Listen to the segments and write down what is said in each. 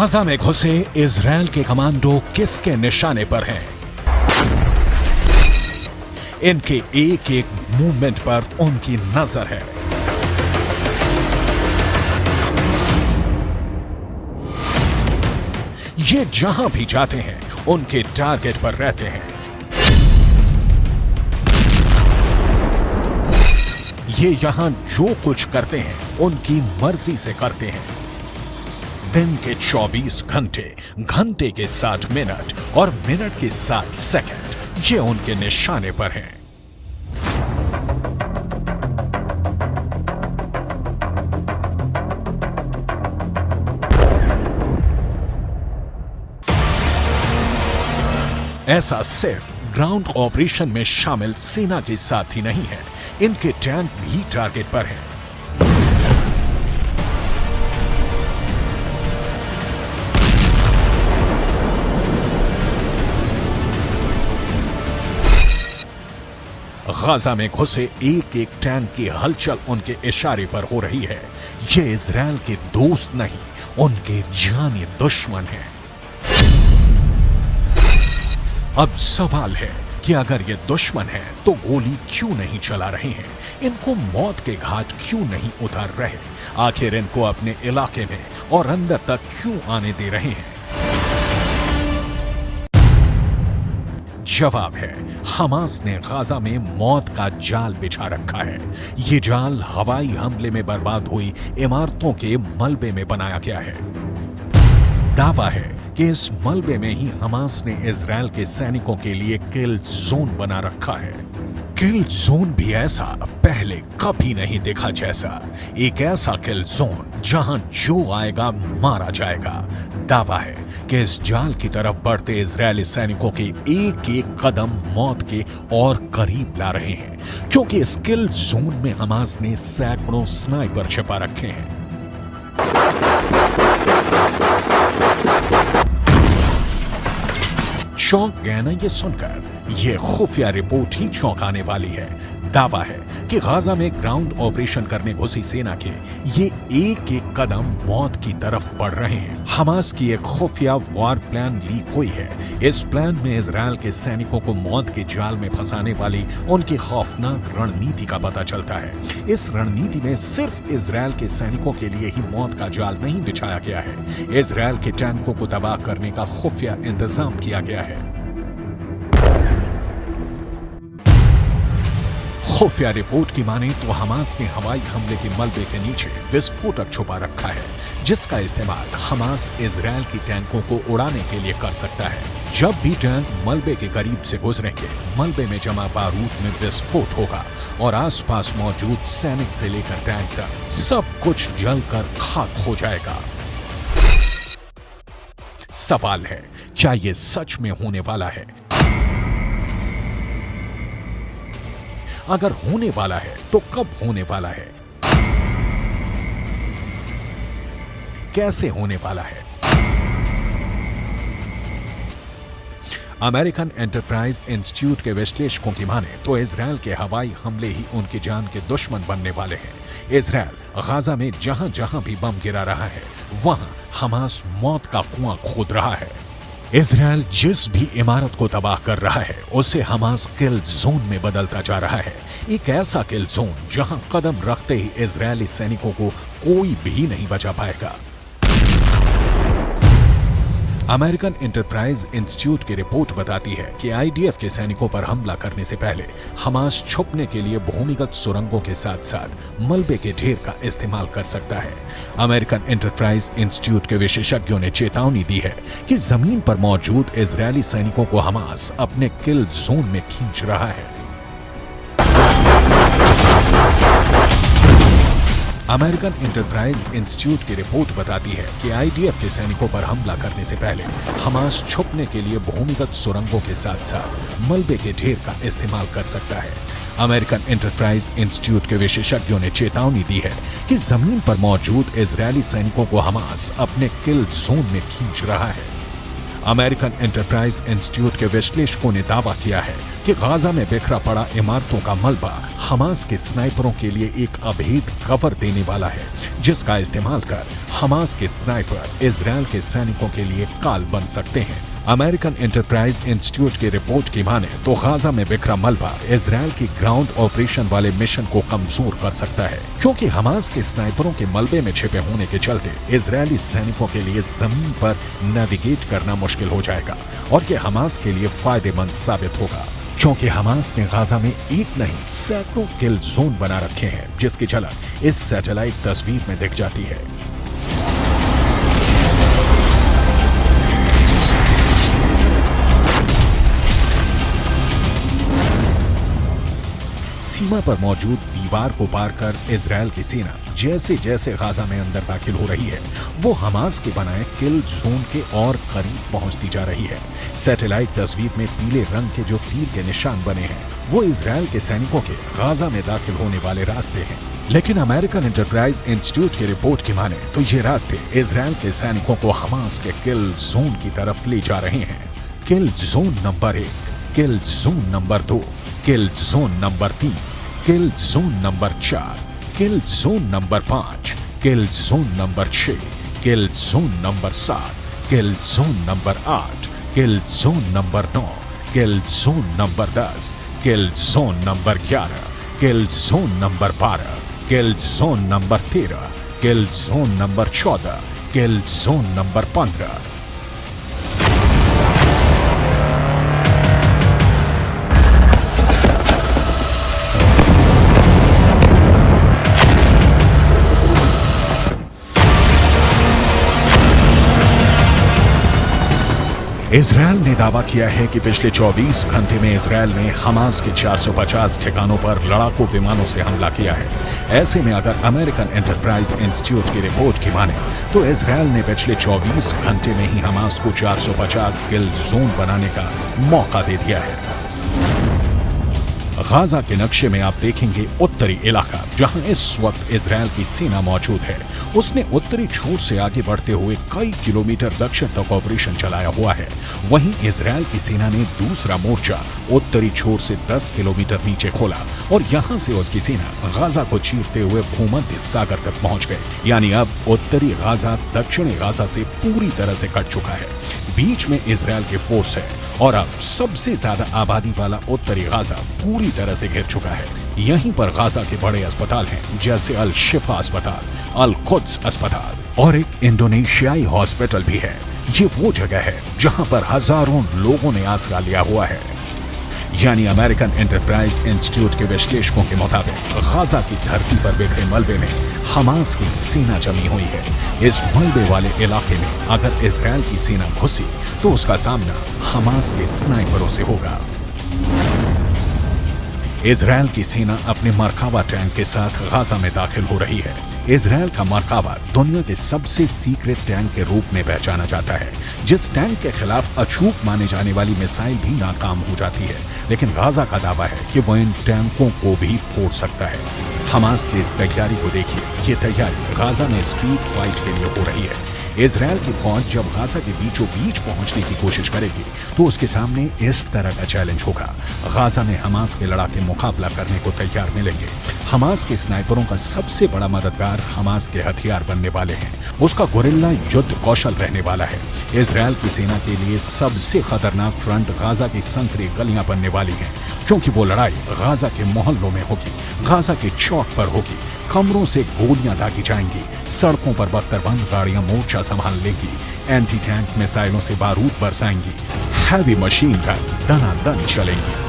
Gaza में घुसे Israel के कमांडो किसके निशाने पर हैं? इनके एक एक मूवमेंट पर उनकी नजर है। ये जहां भी जाते हैं उनके टारगेट पर रहते हैं। ये यहां जो कुछ करते हैं उनकी मर्जी से करते हैं। दिन के 24 घंटे, घंटे के 60 मिनट और मिनट के 60 सेकंड ये उनके निशाने पर हैं। ऐसा सिर्फ ग्राउंड ऑपरेशन में शामिल सेना के साथ ही नहीं है, इनके टैंक भी टारगेट पर हैं। गाजा में घुसे एक एक टैंक की हलचल उनके इशारे पर हो रही है। ये इजरायल के दोस्त नहीं, उनके जानी दुश्मन हैं। अब सवाल है कि अगर ये दुश्मन है तो गोली क्यों नहीं चला रहे हैं? इनको मौत के घाट क्यों नहीं उतार रहे? आखिर इनको अपने इलाके में और अंदर तक क्यों आने दे रहे हैं? जवाब है, हमास ने गाजा में मौत का जाल बिछा रखा है। ये जाल हवाई हमले में बर्बाद हुई इमारतों के मलबे में बनाया गया है। दावा है कि इस मलबे में ही हमास ने इजरायल के सैनिकों के लिए किल जोन बना रखा है। किल जोन भी ऐसा पहले कभी नहीं देखा जैसा। एक ऐसा किल जोन जहां जो आएगा मारा जाएगा। दावा है कि इस जाल की तरफ बढ़ते इजरायली सैनिकों के एक एक कदम मौत के और करीब ला रहे हैं, क्योंकि इस किल जोन में हमास ने सैकड़ों स्नाइपर छिपा रखे हैं। चौंक गए ना ये सुनकर? ये खुफिया रिपोर्ट ही चौंकाने वाली है। दावा है कि गाजा में ग्राउंड ऑपरेशन करने घुसी सेना के ये एक एक कदम मौत की तरफ बढ़ रहे हैं। हमास की एक खुफिया वॉर प्लान लीक हुई है। इस प्लान में इजरायल के सैनिकों को मौत के जाल में फंसाने वाली उनकी खौफनाक रणनीति का पता चलता है। इस रणनीति में सिर्फ इजरायल के सैनिकों के लिए ही मौत का जाल नहीं बिछाया गया है, इजरायल के टैंकों को तबाह करने का खुफिया इंतजाम किया गया है। खुफिया रिपोर्ट की माने तो हमास ने हवाई हमले के मलबे के नीचे विस्फोटक छुपा रखा है, जिसका इस्तेमाल हमास इजरायल की टैंकों को उड़ाने के लिए कर सकता है। जब भी टैंक मलबे के करीब से गुजरेंगे, मलबे में जमा बारूद में विस्फोट होगा और आसपास मौजूद सैनिक से लेकर टैंक तक सब कुछ जलकर खाक हो जाएगा। सवाल है, क्या ये सच में होने वाला है? अगर होने वाला है तो कब होने वाला है? कैसे होने वाला है? अमेरिकन एंटरप्राइज इंस्टीट्यूट के विश्लेषकों की माने तो इजरायल के हवाई हमले ही उनकी जान के दुश्मन बनने वाले हैं। इजरायल गाजा में जहां जहां भी बम गिरा रहा है, वहां हमास मौत का कुआं खोद रहा है। इजरायल जिस भी इमारत को तबाह कर रहा है, उसे हमास किल जोन में बदलता जा रहा है। एक ऐसा किल जोन जहां कदम रखते ही इजरायली सैनिकों को कोई भी नहीं बचा पाएगा। अमेरिकन एंटरप्राइज इंस्टीट्यूट की रिपोर्ट बताती है कि आईडीएफ के सैनिकों पर हमला करने से पहले हमास छुपने के लिए भूमिगत सुरंगों के साथ साथ मलबे के ढेर का इस्तेमाल कर सकता है। अमेरिकन एंटरप्राइज इंस्टीट्यूट के विशेषज्ञों ने चेतावनी दी है कि जमीन पर मौजूद इजरायली सैनिकों को हमास अपने किल जोन में खींच रहा है। अमेरिकन एंटरप्राइज इंस्टीट्यूट की रिपोर्ट बताती है कि आईडीएफ के सैनिकों पर हमला करने से पहले हमास छुपने के लिए भूमिगत सुरंगों के साथ साथ मलबे के ढेर का इस्तेमाल कर सकता है। अमेरिकन एंटरप्राइज इंस्टीट्यूट के विशेषज्ञों ने चेतावनी दी है कि जमीन पर मौजूद इजरायली सैनिकों को हमास अपने किल जोन में खींच रहा है। अमेरिकन एंटरप्राइज इंस्टीट्यूट के विश्लेषकों ने दावा किया है कि गाजा में बिखरा पड़ा इमारतों का मलबा हमास के स्नाइपरों के लिए एक अभेद कवर देने वाला है, जिसका इस्तेमाल कर हमास के स्नाइपर इजरायल के सैनिकों के लिए काल बन सकते हैं। अमेरिकन एंटरप्राइज इंस्टीट्यूट की रिपोर्ट की माने तो गाजा में बिखरा मलबा इजरायल की ग्राउंड ऑपरेशन वाले मिशन को कमजोर कर सकता है, क्योंकि हमास के स्नाइपरों के मलबे में छिपे होने के चलते इजरायली सैनिकों के लिए जमीन पर नेविगेट करना मुश्किल हो जाएगा और ये हमास के लिए फायदेमंद साबित होगा, क्योंकि हमास ने गाजा में एक नहीं सैकड़ों किल जोन बना रखे हैं, जिसकी झलक इस सैटेलाइट तस्वीर में दिख जाती है। सीमा पर मौजूद दीवार को पार कर इजरायल की सेना जैसे जैसे गाजा में अंदर दाखिल हो रही है, वो हमास के बनाए किल जोन के और करीब पहुंचती जा रही है। सैटेलाइट तस्वीर में पीले रंग के जो तीर के निशान बने हैं, वो इजरायल के सैनिकों के गाजा में दाखिल होने वाले रास्ते हैं। लेकिन अमेरिकन एंटरप्राइज इंस्टीट्यूट की रिपोर्ट की माने तो ये रास्ते इजरायल के सैनिकों को हमास के किल जोन की तरफ ले जा रहे हैं। किल जोन नंबर 1, किल जोन नंबर 2, किल जोन नंबर 3, किल जोन नंबर 4, किल जोन नंबर 5, किल जोन नंबर 6, किल जोन नंबर 7, किल जोन नंबर 8, किल जोन नंबर 9, किल जोन नंबर 10, किल जोन नंबर 11, किल जोन नंबर 12, किल जोन नंबर 13, किल जोन नंबर 14, किल जोन नंबर 15। इजरायल ने दावा किया है कि पिछले 24 घंटे में Israel ने Hamas के 450 ठिकानों पर लड़ाकू विमानों से हमला किया है। ऐसे में अगर अमेरिकन एंटरप्राइज इंस्टीट्यूट की रिपोर्ट की माने तो इजरायल ने पिछले 24 घंटे में ही हमास को 450 किल जोन बनाने का मौका दे दिया है। गाजा के नक्शे में आप देखेंगे उत्तरी इलाका जहां इस वक्त इजरायल की सेना मौजूद है, उसने उत्तरी छोर से आगे बढ़ते हुए कई किलोमीटर दक्षिण तक ऑपरेशन चलाया हुआ है। वहीं इजरायल की सेना ने दूसरा मोर्चा उत्तरी छोर से 10 किलोमीटर नीचे खोला और यहां से उसकी सेना गाजा को चीरते हुए भूमध्य सागर तक पहुंच गए। यानी अब उत्तरी गाजा दक्षिणी गाजा से पूरी तरह से कट चुका है। बीच में इजरायल की फोर्स है और अब सबसे ज्यादा आबादी वाला उत्तरी गाजा पूरी तरह से घिर चुका है। यहीं पर गाजा के बड़े अस्पताल हैं, जैसे अल शिफा अस्पताल, अल कुद्स अस्पताल और एक इंडोनेशियाई हॉस्पिटल भी है। ये वो जगह है जहां पर हजारों लोगों ने आसरा लिया हुआ है। यानी अमेरिकन एंटरप्राइज इंस्टीट्यूट के विश्लेषकों के मुताबिक गाजा की धरती पर बिखरे मलबे में हमास की सेना जमी हुई है। इस मलबे वाले इलाके में अगर इजरायल की सेना घुसी तो उसका सामना हमास के स्नाइपरों से होगा। इजरायल की सेना अपने मरकावा टैंक के साथ गाजा में दाखिल हो रही है। इजरायल का मरकावा दुनिया के सबसे सीक्रेट टैंक के रूप में पहचाना जाता है, जिस टैंक के खिलाफ अचूक माने जाने वाली मिसाइल भी नाकाम हो जाती है। लेकिन गाजा का दावा है कि वो इन टैंकों को भी फोड़ सकता है। हमास की इस तैयारी को देखिए, ये तैयारी गाजा में स्ट्रीट फाइट के लिए हो रही है। इजरायल की फौज जब गाजा के बीचों बीच पहुंचने की कोशिश करेगी तो उसके सामने इस तरह का चैलेंज होगा। गाजा में हमास के लड़ाके मुकाबला करने को तैयार मिलेंगे। हमास के स्नाइपरों का सबसे बड़ा मददगार हमास के हथियार बनने वाले हैं। उसका गोरिल्ला युद्ध कौशल रहने वाला है। इजरायल की सेना के लिए सबसे खतरनाक फ्रंट गाजा की संकरी गलियां बनने वाली हैं, क्योंकि वो लड़ाई गाजा के मोहल्लों में होगी, गाजा के चौक पर होगी। कमरों से गोलियां दागी जाएंगी, सड़कों पर बख्तरबंद गाड़ियां मोर्चा संभाल लेंगी, एंटी टैंक मिसाइलों से बारूद बरसाएंगी, हैवी मशीन गन दनादन चलेंगी।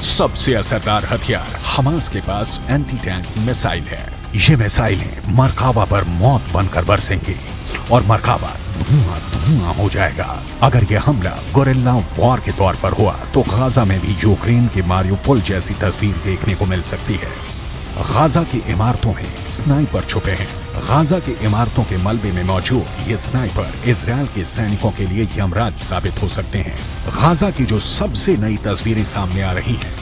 सबसे असरदार हथियार हमास के पास एंटी टैंक मिसाइल है। ये मिसाइलें मरकावा पर मौत बनकर बरसेंगी और मरकावा धुआं धुआं हो जाएगा। अगर यह हमला गोरिल्ला वॉर के तौर पर हुआ तो गाजा में भी यूक्रेन के मारियोपोल जैसी तस्वीर देखने को मिल सकती है। गाजा की इमारतों में स्नाइपर छुपे हैं। गाजा की इमारतों के मलबे में मौजूद ये स्नाइपर इजरायल के सैनिकों के लिए यमराज साबित हो सकते हैं। गाजा की जो सबसे नई तस्वीरें सामने आ रही हैं,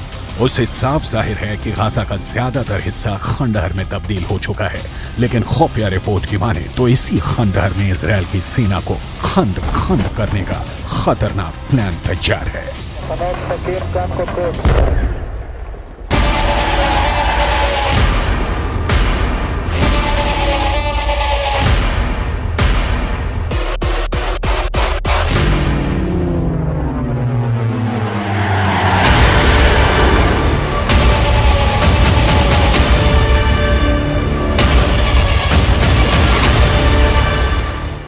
उससे साफ जाहिर है कि गाजा का ज्यादातर हिस्सा खंडहर में तब्दील हो चुका है। लेकिन खुफिया रिपोर्ट की माने तो इसी खंडहर में इजरायल की सेना को खंड खंड करने का खतरनाक प्लान तैयार है।